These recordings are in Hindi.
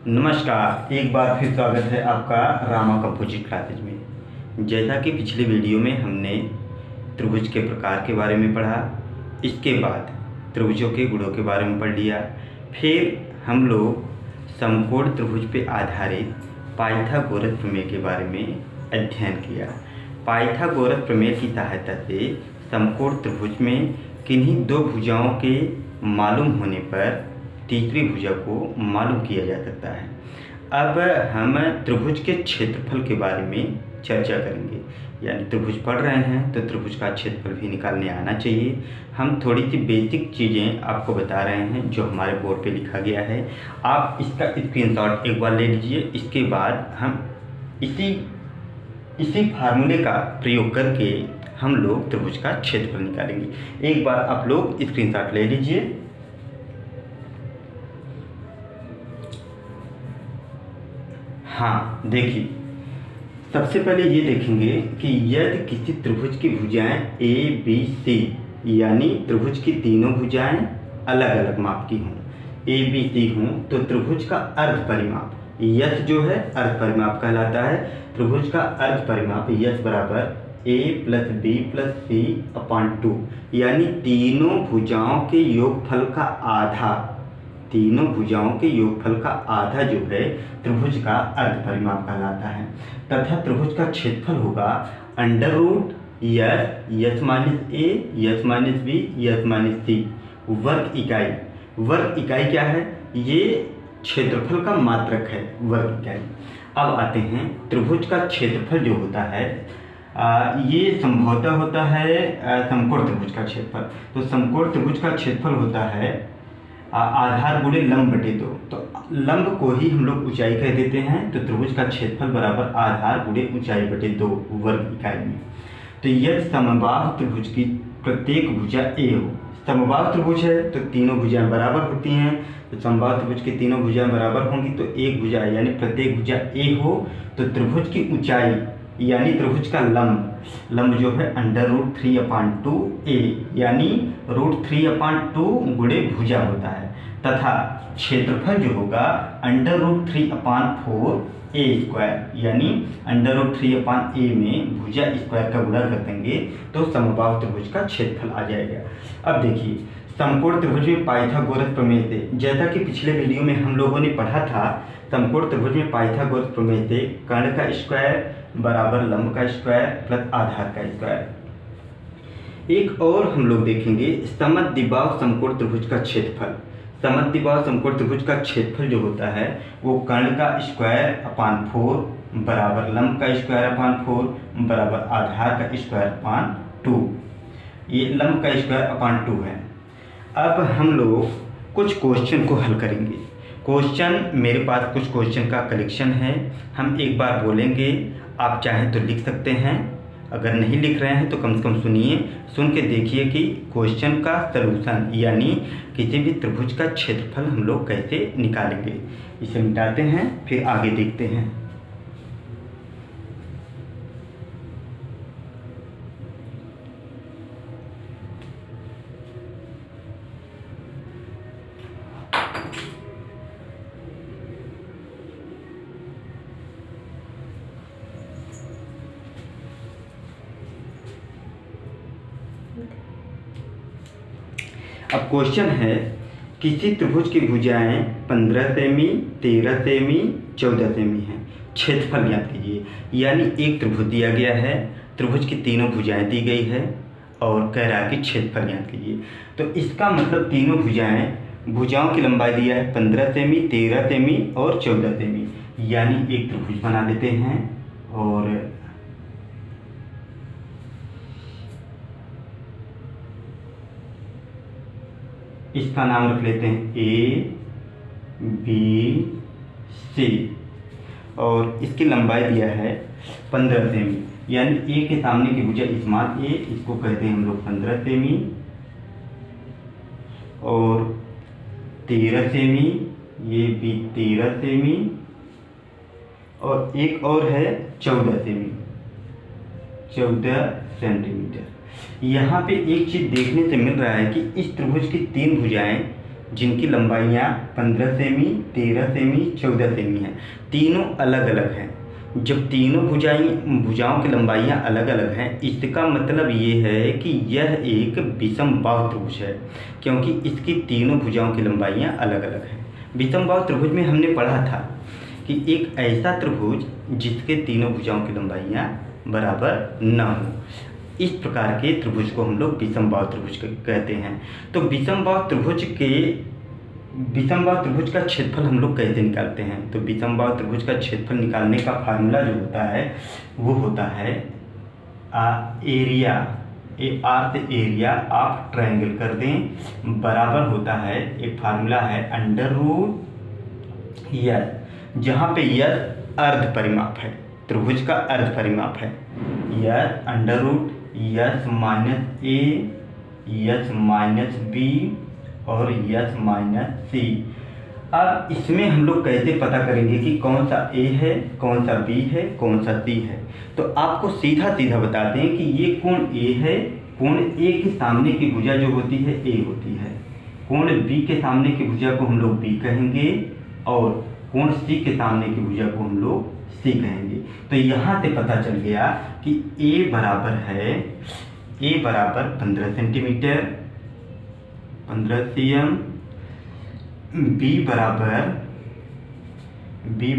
नमस्कार, एक बार फिर स्वागत है आपका रामा कंपोजिट क्लासेज में। जैसा कि पिछले वीडियो में हमने त्रिभुज के प्रकार के बारे में पढ़ा, इसके बाद त्रिभुजों के गुणों के बारे में पढ़ लिया। फिर हम लोग समकोण त्रिभुज पे आधारित पाइथागोरस प्रमेय के बारे में अध्ययन किया। पाइथागोरस प्रमेय की सहायता से समकोण त्रिभुज में किन्हीं दो भुजाओं के मालूम होने पर तीसरी भुजा को मालूम किया जा सकता है। अब हम त्रिभुज के क्षेत्रफल के बारे में चर्चा करेंगे। यानी त्रिभुज पढ़ रहे हैं तो त्रिभुज का क्षेत्रफल भी निकालने आना चाहिए। हम थोड़ी सी बेसिक चीज़ें आपको बता रहे हैं जो हमारे बोर्ड पे लिखा गया है। आप इसका स्क्रीनशॉट एक बार ले लीजिए। इसके बाद हम इसी फार्मूले का प्रयोग करके हम लोग त्रिभुज का क्षेत्रफल निकालेंगे। एक बार आप लोग स्क्रीनशॉट ले लीजिए। हाँ, देखिए, सबसे पहले ये देखेंगे कि यदि किसी त्रिभुज की भुजाएं ए बी सी यानी त्रिभुज की तीनों भुजाएं अलग अलग माप की हों, ए बी सी हों, तो त्रिभुज का अर्ध परिमाप यस जो है अर्ध परिमाप कहलाता है। त्रिभुज का अर्ध परिमाप यस बराबर ए प्लस बी प्लस सी अपान 2 यानी तीनों भुजाओं के योगफल का आधा, तीनों भुजाओं के योगफल का आधा जो है त्रिभुज का अर्ध परिमाप कहलाता है। तथा त्रिभुज का क्षेत्रफल होगा under root S minus A S minus B S minus C वर्ग इकाई। वर्ग इकाई क्या है? ये क्षेत्रफल का मात्रक है, वर्ग इकाई। अब आते हैं त्रिभुज का क्षेत्रफल जो होता है ये संभवतः होता है समकोण त्रिभुज का क्षेत्रफल। तो समकोण त्रिभुज का क्षेत्रफल होता है आधार गुणे लंब बटे 2। तो लंब को ही हम लोग ऊंचाई कह देते हैं। तो त्रिभुज का क्षेत्रफल बराबर आधार गुणे ऊंचाई बटे 2 वर्ग इकाई में। तो यदि समबाहु त्रिभुज की प्रत्येक भुजा ए हो, समबाहु त्रिभुज है तो तीनों भुजाएं बराबर होती हैं। तो समबाहु त्रिभुज की तीनों भुजाएं बराबर होंगी तो एक भुजा यानी प्रत्येक भुजा ए हो तो त्रिभुज की ऊंचाई यानी त्रिभुज का लंब जो है अंडर रूट 3/2 ए यानी √3/2 गुणे भुजा होता है। तथा क्षेत्रफल जो होगा अंडर रूट 3/4 ए स्क्वायर यानी अंडर रूट 3/a में भुजा स्क्वायर का गुणा कर देंगे तो समबाहु त्रिभुज का क्षेत्रफल आ जाएगा। अब देखिए, समकोण त्रिभुज में पाइथागोरस प्रमेय से, जैसा कि पिछले वीडियो में हम लोगों ने पढ़ा था, समकोण त्रिभुज में पाइथागोरस प्रमेय से कर्ण का स्क्वायर बराबर लंब का स्क्वायर प्लस आधार का स्क्वायर। एक और हम लोग देखेंगे समद्विबाहु समकोण त्रिभुज का क्षेत्रफल। समद्विबाहु समकोण त्रिभुज का क्षेत्रफल जो होता है वो कर्ण का स्क्वायर अपान 4 बराबर लंब का स्क्वायर अपान 4 बराबर आधार का स्क्वायर अपान 2। ये लंब का स्क्वायर अपान 2 है। अब हम लोग कुछ क्वेश्चन को हल करेंगे। क्वेश्चन मेरे पास कुछ क्वेश्चन का कलेक्शन है, हम एक बार बोलेंगे, आप चाहें तो लिख सकते हैं। अगर नहीं लिख रहे हैं तो कम से कम सुनिए, सुन के देखिए कि क्वेश्चन का सलूशन यानी किसी भी त्रिभुज का क्षेत्रफल हम लोग कैसे निकालेंगे। इसे मिटाते हैं फिर आगे देखते हैं। अब क्वेश्चन है, किसी त्रिभुज की भुजाएं 15 सेमी 13 सेमी 14 सेमी हैं, क्षेत्रफल ज्ञात कीजिए। यानी एक त्रिभुज दिया गया है, त्रिभुज की तीनों भुजाएं दी गई है और कह रहा है कि क्षेत्रफल ज्ञात कीजिए। तो इसका मतलब तीनों भुजाओं की लंबाई दिया है 15 सेमी 13 सेमी और 14 सेमी। यानी एक त्रिभुज बना लेते हैं और इसका नाम रख लेते हैं ए बी सी और इसकी लंबाई दिया है 15 सेमी। यानी ए के सामने की भुजा स्मॉल ए, इसको कहते हैं हम लोग 15 सेमी और 13 सेमी, ये भी 13 सेमी और एक और है 14 सेमी, 14 सेंटीमीटर। यहाँ पे एक चीज़ देखने से मिल रहा है कि इस त्रिभुज की तीन भुजाएं जिनकी लंबाइयाँ 15 सेमी, 13 सेमी, 14 सेमी हैं, तीनों अलग अलग हैं। जब तीनों भुजाओं की लंबाइयाँ अलग अलग हैं, इसका मतलब ये है कि यह एक विषमबाहु त्रिभुज है, क्योंकि इसकी तीनों भुजाओं की लंबाइयाँ अलग अलग हैं। विषमबाहु त्रिभुज में हमने पढ़ा था कि एक ऐसा त्रिभुज जिसके तीनों भुजाओं की लंबाइयाँ बराबर न हो, इस प्रकार के त्रिभुज को हम लोग विषमबाहु त्रिभुज कहते हैं। तो विषमबाहु त्रिभुज का क्षेत्रफल हम लोग कैसे निकालते हैं? तो विषमबाहु त्रिभुज का क्षेत्रफल निकालने का फार्मूला जो होता है वो होता है एरिया, आर से एरिया आप ट्रायंगल कर दें, बराबर होता है, एक फार्मूला है √ यस, जहाँ पे यस अर्ध परिमाप है, त्रिभुज का अर्ध परिमाप है। Yes √yes - a, yes - b और यस - c। अब इसमें हम लोग कैसे पता करेंगे कि कौन सा a है, कौन सा b है, कौन सा c है? तो आपको सीधा सीधा बता दें कि ये कोण a है, कोण a के सामने की भुजा जो होती है a होती है, कोण b के सामने की भुजा को हम लोग b कहेंगे और कोण c के सामने की भुजा को हम लोग c कहेंगे। तो यहाँ से पता चल गया कि a बराबर 15 सेंटीमीटर, 15 cm, b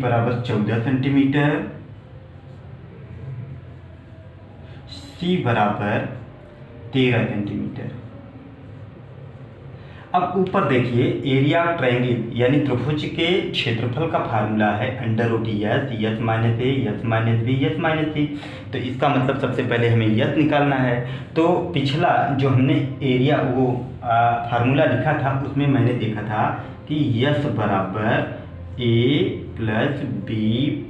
बराबर 14 सेंटीमीटर, c बराबर 13 सेंटीमीटर। अब ऊपर देखिए, एरिया ऑफ ट्रायंगल यानी त्रिभुज के क्षेत्रफल का फार्मूला है √yes, yes - a, yes - b, yes - c। तो इसका मतलब सबसे पहले हमें यस निकालना है। तो पिछला जो हमने एरिया वो फार्मूला लिखा था उसमें मैंने देखा था कि यस बराबर a + b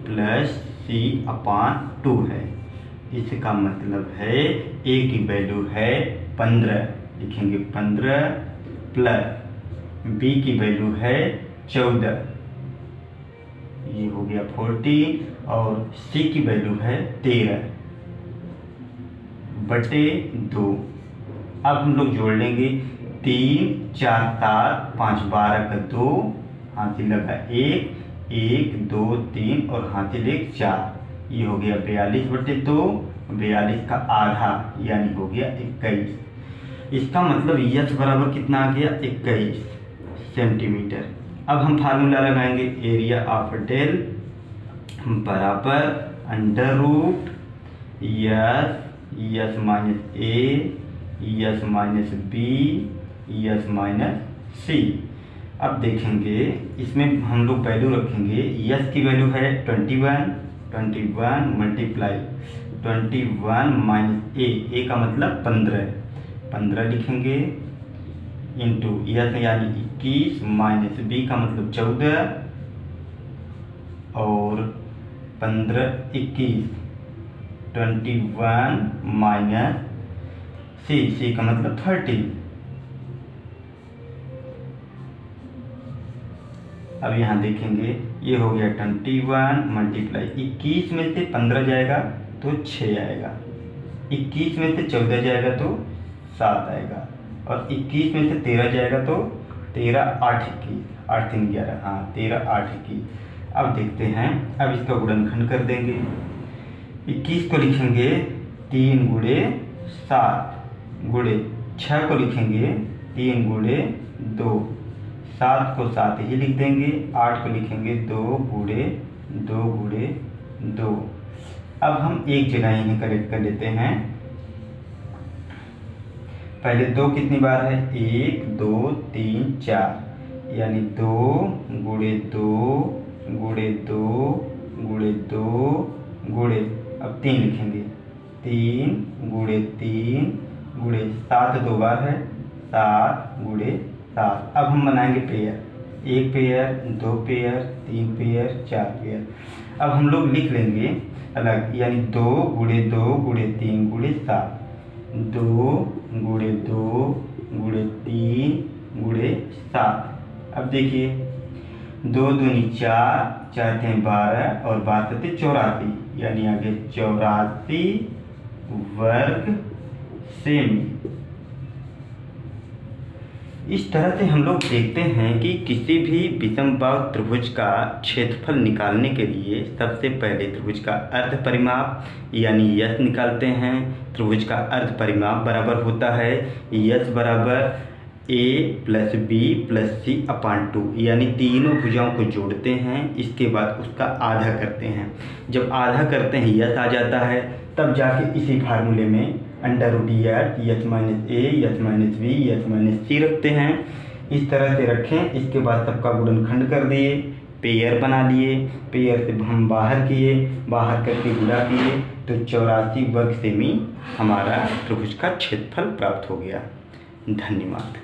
+ c/2 है। इसका मतलब है a की वैल्यू है 15, लिखेंगे 15, प्लस b की वैल्यू है 14, ये हो गया 40, और c की वैल्यू है 13/2। अब हम लोग जोड़ लेंगे 3, 4, 7, 5, 12 का 2, हासिल लगा 1, 1, 2, 3 और हासिल 1, 4, ये हो गया 42/2, 42 का आधा यानी हो गया 21। इसका मतलब यस बराबर कितना आ गया? 21 सेंटीमीटर। अब हम फार्मूला लगाएंगे, एरिया ऑफ डेल बराबर √yes, yes - a, yes - b, yes - c। अब देखेंगे इसमें हम लोग वैल्यू रखेंगे, यस की वैल्यू है 21, 21 मल्टीप्लाई 21 - a का मतलब 15 लिखेंगे, इंटू यस यानी 21 - b का मतलब 14 और 15, 21, 21 - c का मतलब 30। अब यहाँ देखेंगे ये हो गया 21 मल्टीप्लाई 21 में से 15 जाएगा तो 6 आएगा, 21 में से 14 जाएगा तो 7 आएगा, और 21 में से 13 जाएगा तो 13, 8, 21, 8, 3, 11, हाँ 13, 8, 21। अब देखते हैं, अब इसका गुणनखंड कर देंगे। 21 को लिखेंगे 3 × 7 गुणे 6 को लिखेंगे 3 × 2, 7 को 7 ही लिख देंगे, 8 को लिखेंगे 2 × 2। अब हम एक जगह यहीं करेक्ट कर लेते हैं। पहले 2 कितनी बार है? 1, 2, 3, 4, यानी 2 × 2 × 2 × 2 अब 3 लिखेंगे, 3 × 3 × 7 2 बार है, 7 × 7। अब हम बनाएंगे pair, 1 pair, 2 pair, 3 pair, 4 pair. अब हम लोग लिख लेंगे अलग, यानी 2 × 2 × 3 × 7, 2 × 2 × 3 × 7। अब देखिए 2 दूनी 4, 4 × 12 और 12 × 84, यानी आगे 84 वर्ग सेमी। इस तरह से हम लोग देखते हैं कि किसी भी विषमबाहु त्रिभुज का क्षेत्रफल निकालने के लिए सबसे पहले त्रिभुज का अर्ध परिमाप यानी यस निकालते हैं। त्रिभुज का अर्ध परिमाप बराबर होता है यस बराबर a + b + c अपान 2, यानी तीनों भुजाओं को जोड़ते हैं, इसके बाद उसका आधा करते हैं। जब आधा करते हैं यस आ जाता है, तब जाके इसी फार्मूले में √s yes - a yes - b yes - c रखते हैं। इस तरह से रखें, इसके बाद सबका गुणनखंड कर दिए, पेयर बना लिए, पेयर से हम बाहर किए, बाहर करके गुणा किए, तो 84 वर्ग सेमी हमारा त्रिभुज का क्षेत्रफल प्राप्त हो गया। धन्यवाद।